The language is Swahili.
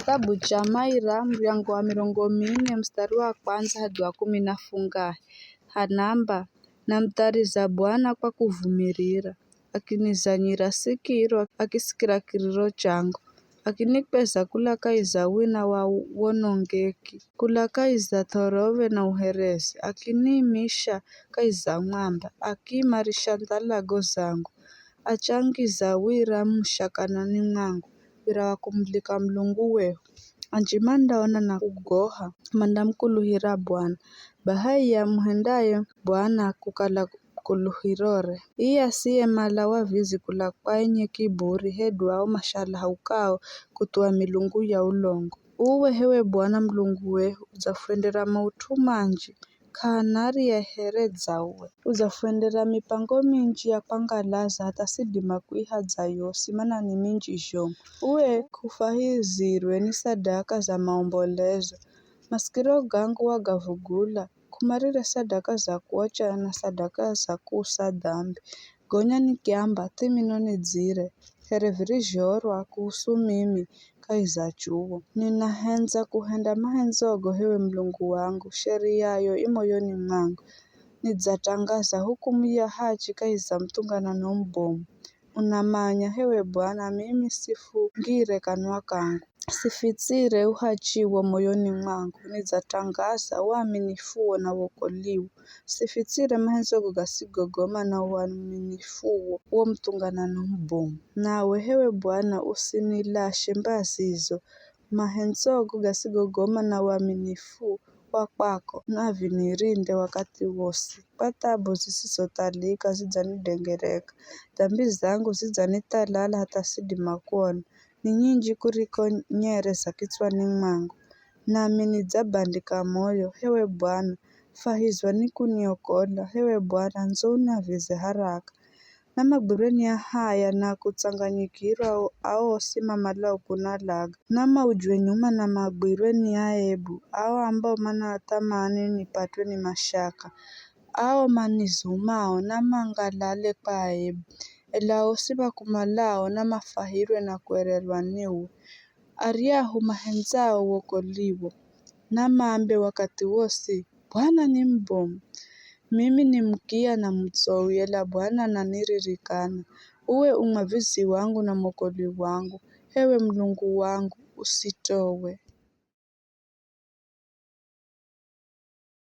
Kitabu cha Maira mlango wa 40 mstari wa kwanza hadi wa 10 nafungahe hanamba namtariza Bwana kwa kuvumirira akinizanyira sikiro akisikira kiriro changu akinikweza kula kaiza wina wa wonongeki kula kaiza thorove na uherezi akiniimisha kaiza mwamba akiimarisha ndalago zangu achangiza wira mshakanani mwangu wira wa kumulika Mlungu wehu anjima ndaona na kugoha mandamkuluhira Bwana bahai ya muhendaye Bwana kukala kuluhirore iye asiye mala wavizi kula kwaenye kiburi hedu au mashala haukao kutua milungu ya ulongo uwe hewe Bwana Mlungu wehu uzafwendera mautu manji kanari ya hereza uwe uzafwendera mipango minji ya kwangalaza hata sidima kuihaza yosi mana ni minji jomu uwe kufahizirwe ni sadaka za maombolezo masikiro gangu wagavugula kumarire sadaka za kuocha na sadaka za kusa dhambi gonya nikiamba timino nizire hereviri jorwa kuhusu mimi kaiza chuo ninahenza kuhenda mahenzogo hewe Mlungu wangu sheria yayo imoyoni mwangu nizatangaza hukumu ya haki kaiza mtungana na mbomu unamanya hewe Bwana mimi sifungire kanwa kangu sifitsire uhachiwo moyoni mwangu nizatangaza uaminifuo na wokoliwa sifitsire mahenzogo gasigogoma na uaminifuo uo mtungana na mbomu nawe hewe Bwana usinilashe mbasizo mahenzogo gasigogoma na uaminifu wakwako na vinirinde wakati wose patabu zisizotalika zizanidengereka dhambi zangu zizanitalala hata sidima kuona ni nyinji kuriko nyere za kichwani mwangu nami nizabandika moyo hewe Bwana fahizwa ni kuniokola hewe Bwana nzo unavize haraka na magbureni ya haya na kutsanganyikirwa ao simamala ukunalaga nama ujwe nyuma na magbureni ya ebu ao ambao mana tamani nipatwe ni mashaka ao manizumao na mangalale kwa ebu elao siba kumalao na mafahirwe na kuerelwa niwe ariahu mahenzao wokoliwo na mambe wakati wose Bwana ni mbomu mimi ni mkia na mtsowi ela Bwana naniririkana uwe umwavizi wangu na mokoli wangu hewe Mlungu wangu usitowe